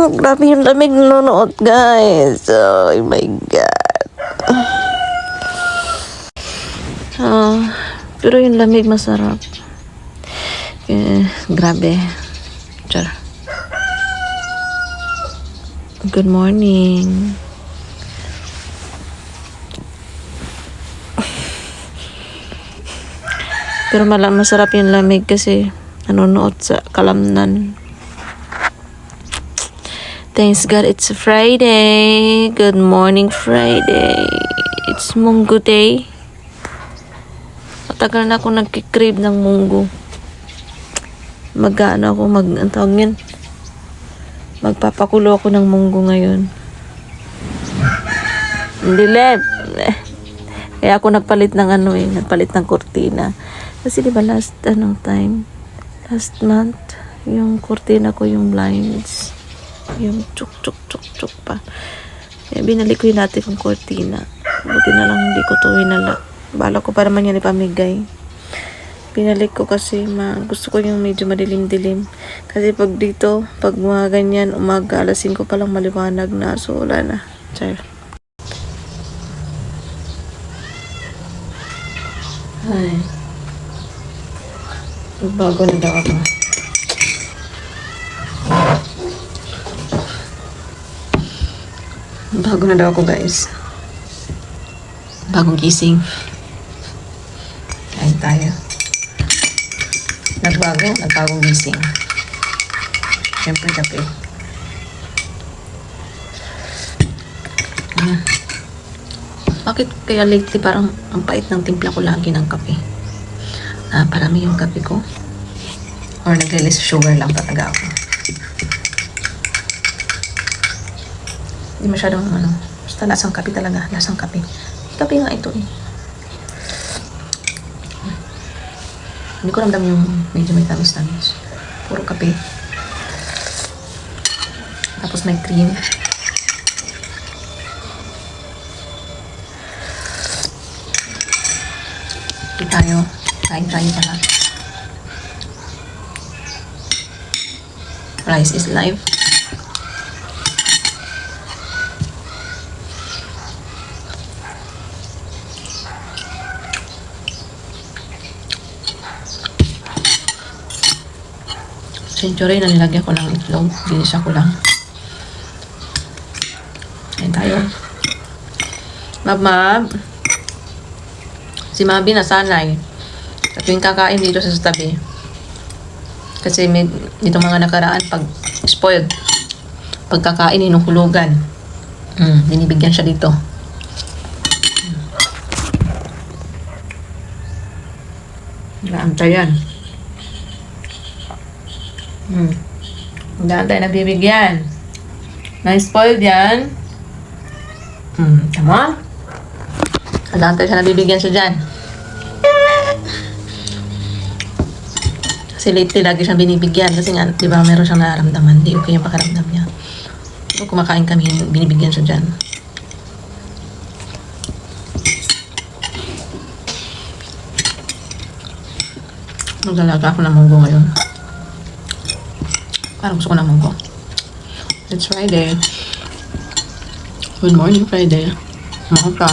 Grabe yung lamig nanonood, guys. Oh my God. Pero yung lamig masarap. Grabe. Char. Good morning. Pero masarap yung lamig kasi nanonood sa kalamnan. Thanks God, it's Friday. Good morning, Friday. It's Munggo Day. Matagal na ako nagkikrave ng munggo. Ang tawag yan? Magpapakulo ako ng munggo ngayon. Dilip. Kaya ako nagpalit ng kurtina. Kasi diba last month, yung kurtina ko, yung blinds, yung chuk pa. Kaya binalik ko yung dati kong kurtina. Buti na lang hindi ko ito hinala. Bala ko pa naman yan ipamigay. Binalik ko kasi gusto ko yung medyo madilim-dilim. Kasi pag mga ganyan, umaga, alas 5 pa lang maliwanag na. So, wala na. Char. Ay. Bago na daw ako. Bago na daw ako, guys. Bagong gising. Kain tayo. Nagbagong gising. Siyempre, kape. Bakit kaya lately parang ang pait ng timpla ko lagi ng kape? Parami yung kape ko. Or nag-release sugar lang talaga ako. Hindi masyadong basta lasang kape talaga. Lasang kape. Kape nga ito eh. Hindi ko ramdam yung medyo may tamis-tamis. Puro kape. Tapos may cream. Kain tayo pala. Rice is life. Century na nilagyan ko ng itlog. Ginisa ko lang. Kain tayo. Mab. Si Mabi nasanay. At yung kakain dito sa tabi. Kasi dito mga nakaraan, pag spoiled, pagkakain, hinuhulugan. Binibigyan siya dito. Naantay yan. Naantay na bibigyan. Na-spoiled yan. Tama? Naantay siya na bibigyan siya dyan. Kasi lately, lagi siyang binibigyan. Kasi nga, di ba, meron siyang nararamdaman. Di okay yung pakaramdam niya. So, kumakain kami, binibigyan siya dyan. Maglalaga ako ng munggo ngayon. Parang gusto ko ng munggo. It's Friday. Good morning, Friday. Mga ka.